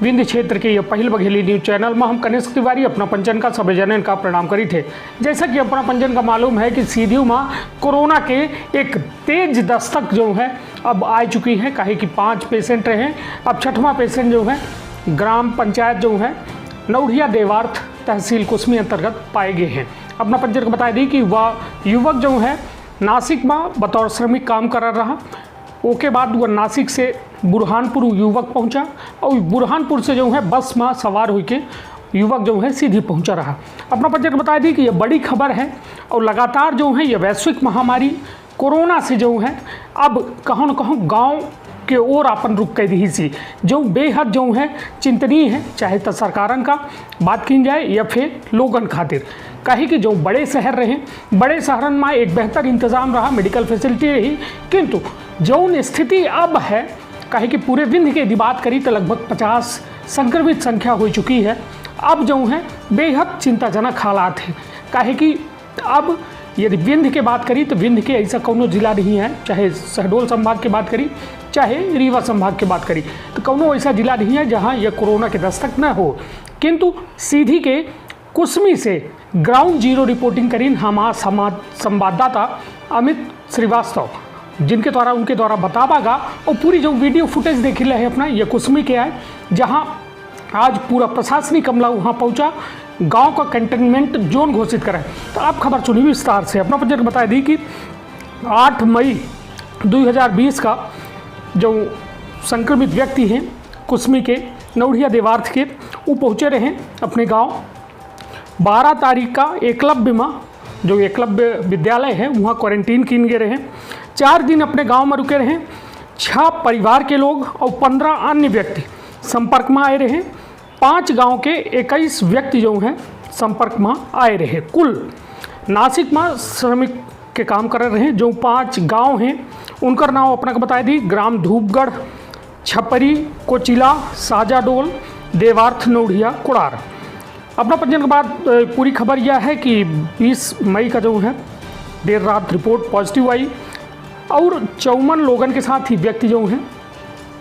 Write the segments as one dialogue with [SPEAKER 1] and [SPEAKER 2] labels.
[SPEAKER 1] विंध्य क्षेत्र के ये पहल बघेली न्यूज चैनल में हम कनिष्क तिवारी अपना पंचन का सभी जनन का प्रणाम करी थे। जैसा कि अपना पंचन का मालूम है कि सीधी में कोरोना के एक तेज दस्तक जो है अब आ चुकी है। कहे कि 5 पेशेंट रहे, अब 6वां पेशेंट जो है ग्राम पंचायत जो है नौढ़िया देवार्थ तहसील कुसमी अंतर्गत पाए गए हैं। अपना पंचन को बता दी कि वह युवक जो है नासिक में बतौर श्रमिक काम कर रहा। उसके बाद वह नासिक से बुरहानपुर युवक पहुंचा और बुरहानपुर से जो है बस में सवार होकर युवक जो है सीधी पहुंचा रहा। अपना पंचन बता दी कि यह बड़ी खबर है और लगातार जो है यह वैश्विक महामारी कोरोना से जो है अब कहों न कहों गाँव के ओर अपन रुक कर दी सी जो बेहद जो है चिंतनीय है, चाहे तो सरकारन का बात की जाए या फिर लोगन खातिर। कहे कि जो बड़े शहर रहे, बड़े शहरन में एक बेहतर इंतजाम रहा, मेडिकल फैसिलिटी रही, किंतु जो स्थिति अब है कहे कि पूरे विंध्य की यदि बात करी तो लगभग 50 संक्रमित संख्या हो चुकी है। अब जो है बेहद चिंताजनक हालात है। कहे कि अब यदि विंध्य की बात करी तो विंध्य के ऐसा कोनो जिला नहीं है, चाहे शहडोल संभाग की बात करी चाहे रीवा संभाग की बात करी, तो कोनो ऐसा जिला नहीं है जहां यह कोरोना के दस्तक न हो। किंतु सीधी के कुसमी से ग्राउंड जीरो रिपोर्टिंग करी हमारा संवाददाता अमित श्रीवास्तव, जिनके द्वारा उनके द्वारा बतावागा और पूरी जो वीडियो फुटेज देख रहे हैं अपना ये कुसमी के है, जहां आज पूरा प्रशासनिक अमला वहां पहुंचा, गांव का कंटेनमेंट जोन घोषित करा है। तो आप खबर सुनी विस्तार से। अपना पंचन बता दी कि 8 मई 2020 का जो संक्रमित व्यक्ति हैं कुसमी के नौढ़िया देवार्थ के, वो पहुँचे रहे अपने गांव। 12 तारीख का एकलव्य में जो एकलव्य विद्यालय है वहाँ क्वारंटीन किए गए रहे। 4 दिन अपने गांव में रुके रहे। 6 परिवार के लोग और 15 अन्य व्यक्ति संपर्क में आए रहे। 5 गांव के 21 व्यक्ति जो हैं संपर्क में आए रहे। कुल नासिक में श्रमिक के काम कर रहे हैं। जो 5 गांव हैं उनका नाम अपना को बताई दी, ग्राम धूपगढ़, छपरी, कोचिला, साजाडोल, देवार्थ, नौढ़िया, कुड़ार। अपना पंचन के बाद पूरी खबर यह है कि 20 मई का जो है देर रात रिपोर्ट पॉजिटिव आई और 54 लोगों के साथ ही व्यक्ति जो हैं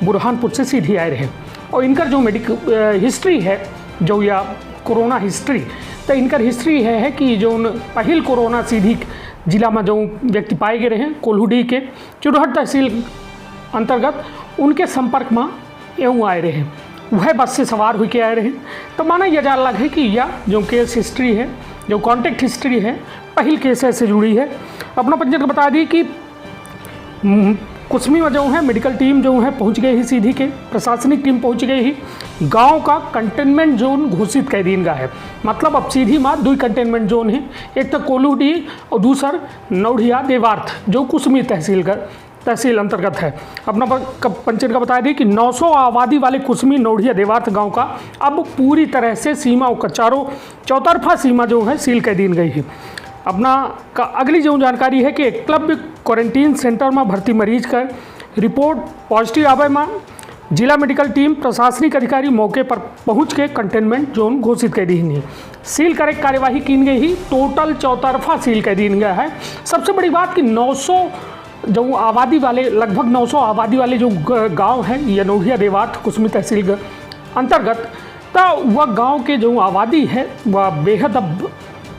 [SPEAKER 1] बुरहानपुर से सीधी आए रहे। और इनका जो मेडिकल हिस्ट्री है जो या कोरोना हिस्ट्री, तो इनका हिस्ट्री है कि जो पहल कोरोना सीधी जिला में जो व्यक्ति पाए गए रहे कोल्हुडी के चुरहट तहसील अंतर्गत, उनके संपर्क में एवं आए रहे, वह बस से सवार होकर आए रहे। तो माना यह जा लग है कि यह जो केस हिस्ट्री है, जो कॉन्टैक्ट हिस्ट्री है, पहल केस से जुड़ी है। अपना पंचन बता दी कि कुसमी में जो है मेडिकल टीम जो है पहुंच गई ही, सीधी के प्रशासनिक टीम पहुंच गई ही। गांव का कंटेनमेंट जोन घोषित कर दिन का है। मतलब अब सीधी में 2 कंटेनमेंट जोन है, एक तो कोल्हुडी और दूसर नौढ़िया देवार्थ जो कुसमी तहसील अंतर्गत है। अपना पंचन का बता दी कि 900 आबादी वाले कुसमी नौढ़िया देवार्थ गांव का अब पूरी तरह से सीमा और चारों चौतरफा सीमा जो है सील कर दी गई है। अपना का अगली जो जानकारी है कि एकलव्य क्वारंटीन सेंटर में भर्ती मरीज का रिपोर्ट पॉजिटिव आवे में जिला मेडिकल टीम प्रशासनिक अधिकारी मौके पर पहुंच के कंटेनमेंट जोन घोषित कर दी है। सील करे कार्यवाही की गई ही, टोटल चौतरफा सील कर दी गया है। सबसे बड़ी बात कि 900 जो आबादी वाले लगभग 900 आबादी वाले जो गांव हैं ये नौढ़िया देवार्थ कुसमी तहसील अंतर्गत, तो वह गांव के जो आबादी है वह बेहद अब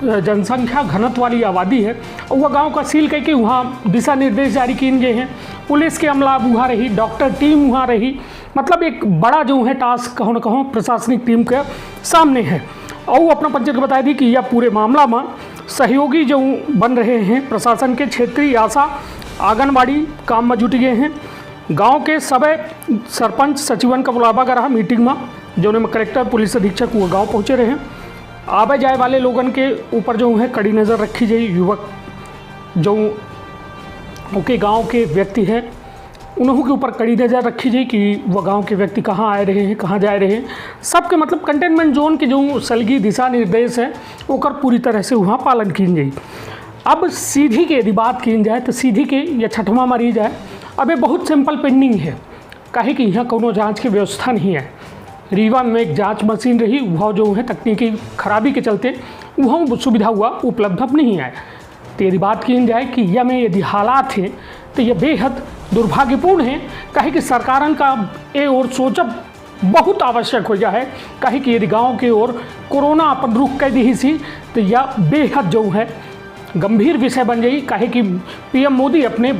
[SPEAKER 1] जनसंख्या घनत्व वाली आबादी है और वह गांव का सील करके वहाँ दिशा निर्देश जारी किए गए हैं। पुलिस के अमला वहाँ रही, डॉक्टर टीम वहाँ रही। मतलब एक बड़ा जो है टास्क कहो न कहो प्रशासनिक टीम के सामने है। और अपना पंचायत को बता दी कि यह पूरे मामला में सहयोगी जो बन रहे हैं प्रशासन के क्षेत्रीय आशा आंगनबाड़ी काम में जुट गए हैं। गांव के सभी सरपंच सचिवन का बुलावा कर रहा मीटिंग में, जो में कलेक्टर पुलिस अधीक्षक वो गांव पहुंचे रहे। आवे जाए वाले लोगों के ऊपर जो है कड़ी नज़र रखी जाए। युवक जो उनके गांव के व्यक्ति हैं उन्हों के ऊपर कड़ी नज़र रखी जाए कि वह गांव के व्यक्ति कहाँ आए रहे हैं, कहाँ जा रहे हैं। सबके मतलब कंटेनमेंट जोन के जो सलगी दिशा निर्देश है ओकर पूरी तरह से वहाँ पालन की जाए। अब सीधी के यदि बात की जाए तो सीधी के या 6वां मरीज है। अब ये बहुत सिंपल पेंडिंग है, कहे कि यहाँ कोनो जांच की व्यवस्था नहीं है। रीवा में एक जांच मशीन रही, वह जो है तकनीकी खराबी के चलते वह सुविधा हुआ उपलब्ध अब नहीं है। तो यदि बात की जाए कि यह में यदि हालात हैं तो यह बेहद दुर्भाग्यपूर्ण है। कहे कि सरकारन का ए और सोचब बहुत आवश्यक हो गया है। कहीं कि यदि गाँव की ओर कोरोना अपन रुक कर दी सी तो यह बेहद जो है गंभीर विषय बन जाई। कहे कि पीएम मोदी अपने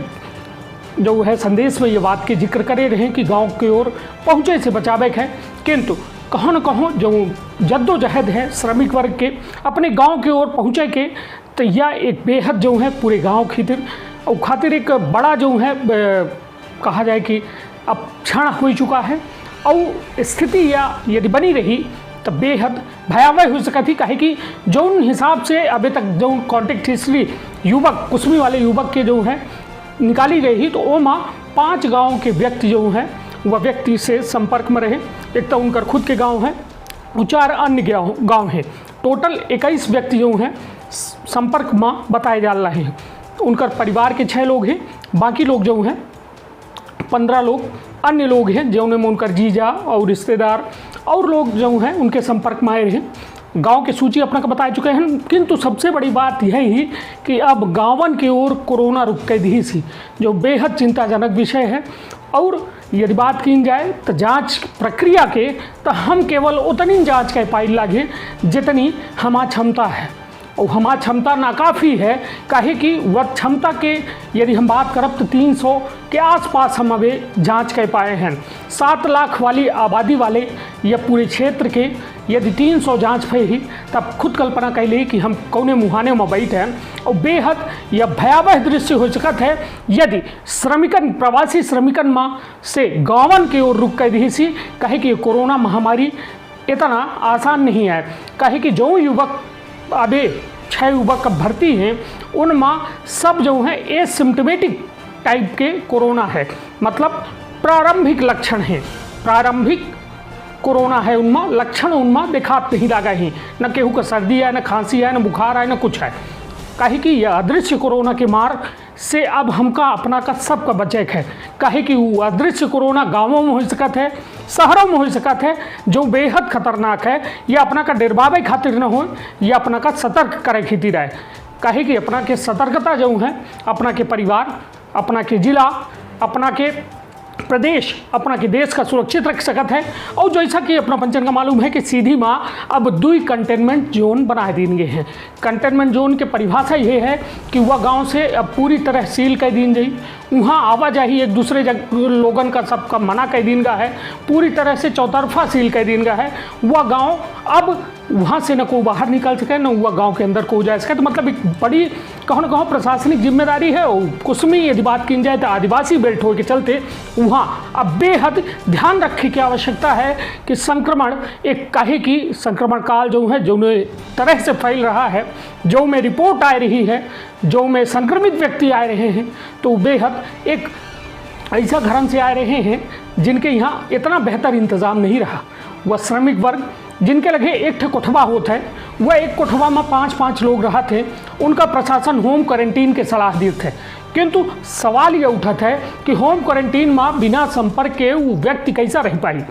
[SPEAKER 1] जो है संदेश में ये बात के जिक्र करे रहे कि गांव की ओर पहुँचे से बचावे है, किंतु कहीं न कहीं जो जद्दोजहद है श्रमिक वर्ग के अपने गांव की ओर पहुँचे के, तो यह एक बेहद जो है पूरे गांव खातिर एक बड़ा जो है कहा जाए कि अब क्षण हो चुका है। और स्थिति या यदि बनी रही तो बेहद भयावह हो सकती। कहे कि जो हिसाब से अभी तक जो कॉन्टेक्ट हिस्ट्री युवक कुसमी वाले युवक के जो है निकाली गई ही, तो ओमा 5 गाँव के व्यक्ति जो हैं वह व्यक्ति से संपर्क में रहे। एक तो उनका खुद के गांव है, 4 अन्य गांव हैं। टोटल 21 व्यक्ति जो हैं संपर्क में बताए जा रहे हैं। उनका परिवार के 6 लोग हैं, बाकी लोग जो हैं 15 लोग अन्य लोग हैं जिन्होंने उनका जीजा और रिश्तेदार और लोग जो हैं उनके संपर्क में आए हैं। गांव की सूची अपना को बता चुके हैं, किंतु सबसे बड़ी बात यह ही कि अब गाँवन की ओर कोरोना रुक के दी सी, जो बेहद चिंताजनक विषय है। और यदि बात की जाए तो जांच प्रक्रिया के, तो हम केवल उतनी जांच कर पाई लागे जितनी हमारी क्षमता है, और हमारी क्षमता नाकाफ़ी है। कहे कि वह क्षमता के यदि हम बात करब तो 300 के आसपास हम अभी जांच कर पाए हैं। 7 लाख वाली आबादी वाले या पूरे क्षेत्र के यदि 300 जांच पे ही, तब खुद कल्पना कर ली कि हम कौने मुहाने में बैठे हैं। और बेहद यह भयावह दृश्य हो सकत है यदि श्रमिकन प्रवासी श्रमिकन माँ से गाँवन की ओर रुक कर दी सी। कहे कि कोरोना महामारी इतना आसान नहीं है। कहे कि जो युवक अभी 6 युवक भर्ती हैं उनमें सब जो है एसिम्प्टोमेटिक टाइप के कोरोना है, मतलब प्रारंभिक लक्षण हैं, प्रारंभिक कोरोना है। उनमें लक्षण उनमें दिखात नहीं लगा ही, न केहू का सर्दी है, न खांसी है, न बुखार है, न कुछ है। कहे कि यह अदृश्य कोरोना के मार से अब हमका अपना का सबका बचे है। कहे कि वो अदृश्य कोरोना गाँवों में हो सकत है, शहरों में हो सकत है, जो बेहद खतरनाक है। यह अपना का डरवावे खातिर न हो, यह अपना का सतर्क करे खातिर है। कहे कि अपना के सतर्कता जो है अपना के परिवार, अपना के जिला, अपना के प्रदेश, अपना के देश का सुरक्षित रख सकत है। और जैसा कि अपना पंचन का मालूम है कि सीधी माँ अब 2 कंटेनमेंट जोन बना देंगे हैं। कंटेनमेंट जोन के परिभाषा ये है कि वह गांव से अब पूरी तरह सील कर दी जाई, वहाँ आवाजाही एक दूसरे लोगन का सबका मना कर दिन का है, पूरी तरह से चौतरफा सील कर दिन का है। वह गाँव अब वहाँ से न कोई बाहर निकल सके, न वह गांव के अंदर को जा सके। तो मतलब एक बड़ी कहो न कहो प्रशासनिक जिम्मेदारी है। और कुसमी यदि बात की जाए तो आदिवासी बेल्ट हो के चलते वहाँ अब बेहद ध्यान रखने की आवश्यकता है कि संक्रमण एक कहे कि संक्रमण काल जो है जो तरह से फैल रहा है, जो में रिपोर्ट आ रही है, जो में संक्रमित व्यक्ति आ रहे हैं, तो बेहद एक ऐसा घरन से आ रहे हैं जिनके यहाँ इतना बेहतर इंतज़ाम नहीं रहा। वह श्रमिक वर्ग जिनके लगे एक कोठवा होता है, वह एक कोठवा में 5-5 लोग रहा थे, उनका प्रशासन होम क्वारंटीन के सलाह दी थे। किंतु सवाल यह उठा है कि होम क्वारंटीन में बिना संपर्क के वो व्यक्ति कैसा रह पाई।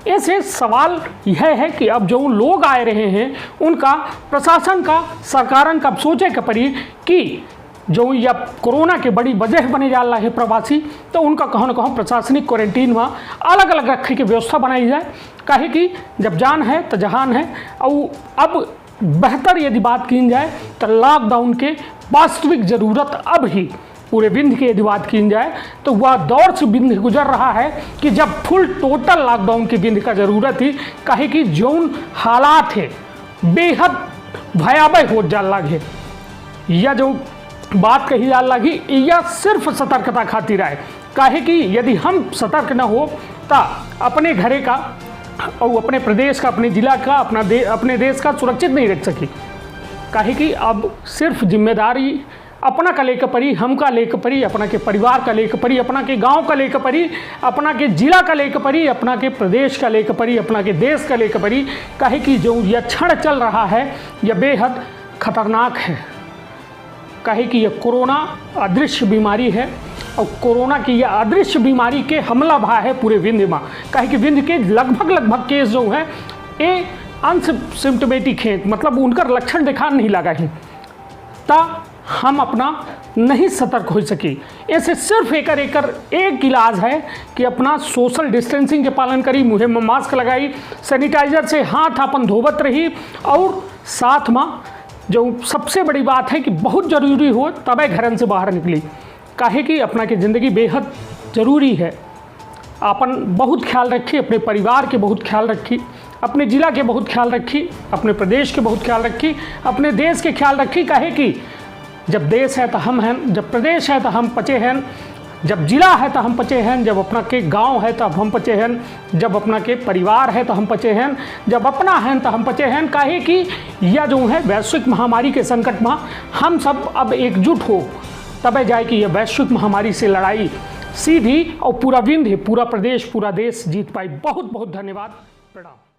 [SPEAKER 1] ऐसे सवाल यह है कि अब जो लोग आ रहे हैं उनका प्रशासन का सरकारन का सोचे के पड़ी कि जो या कोरोना के बड़ी वजह बने जा रहा है प्रवासी, तो उनका कहो न कहो प्रशासनिक क्वारंटीन में अलग अलग रखने की व्यवस्था बनाई जाए। कहे कि जब जान है तो जहान है। और अब बेहतर यदि बात की जाए तो लॉकडाउन के वास्तविक ज़रूरत अब ही पूरे विंध्य की यदि बात की जाए तो वह दौर से विंध्य गुजर रहा है कि जब फुल टोटल लॉकडाउन की विंध्य का ज़रूरत थी। कहे कि जौन हालात है बेहद भयावह हो जा लगे, या जो बात कही जा लगी यह सिर्फ सतर्कता खातिर है। कहे कि यदि हम सतर्क न हो तो अपने घरे का और अपने प्रदेश का, अपने जिला का, अपने देश का सुरक्षित नहीं रख सकी। कहे कि अब सिर्फ जिम्मेदारी अपना का लेकर पड़ी, हम का लेकर पड़ी, अपना के परिवार का लेकर पड़ी, अपना के गांव का लेकर पड़ी, अपना के जिला का लेकर पड़ी, अपना के प्रदेश का लेकर पड़ी, अपना के देश का लेकर पड़ी। कहे कि जो यह क्षण चल रहा है यह बेहद खतरनाक है। कहे कि यह कोरोना अदृश्य बीमारी है, और कोरोना की यह अदृश्य बीमारी के हमला भा है पूरे विंध्य में। कहे कि विंध्य के लगभग केस जो है ये अनसिम्टोमेटिक हैं, मतलब उनका लक्षण दिखा नहीं लगा है। ता हम अपना नहीं सतर्क हो सकी। ऐसे सिर्फ एक इलाज है कि अपना सोशल डिस्टेंसिंग के पालन करी, मुँह में मास्क लगाई, सैनिटाइजर से हाथ अपन धोवत रही, और साथ में जो सबसे बड़ी बात है कि बहुत ज़रूरी हो तबे घरन से बाहर निकली, काहे कि अपना की ज़िंदगी बेहद ज़रूरी है। अपन बहुत ख्याल रखी, अपने परिवार के बहुत ख्याल रखी, अपने ज़िला के बहुत ख्याल रखी, अपने प्रदेश के बहुत ख्याल रखी, अपने देश के ख्याल रखी, काहे कि जब देश है तो हम हैं, जब प्रदेश है तो हम पचे हैं, जब जिला है तो हम पचे हैं, जब अपना के गांव है तो हम पचे हैं, जब अपना के परिवार है तो हम पचे हैं, जब अपना है तो हम पचे हैं। काहे कि यह जो है वैश्विक महामारी के संकट में हम सब अब एकजुट हो तबे जाए कि यह वैश्विक महामारी से लड़ाई सीधी और पूरा विंध्य, पूरा प्रदेश, पूरा देश जीत पाई। बहुत बहुत धन्यवाद, प्रणाम।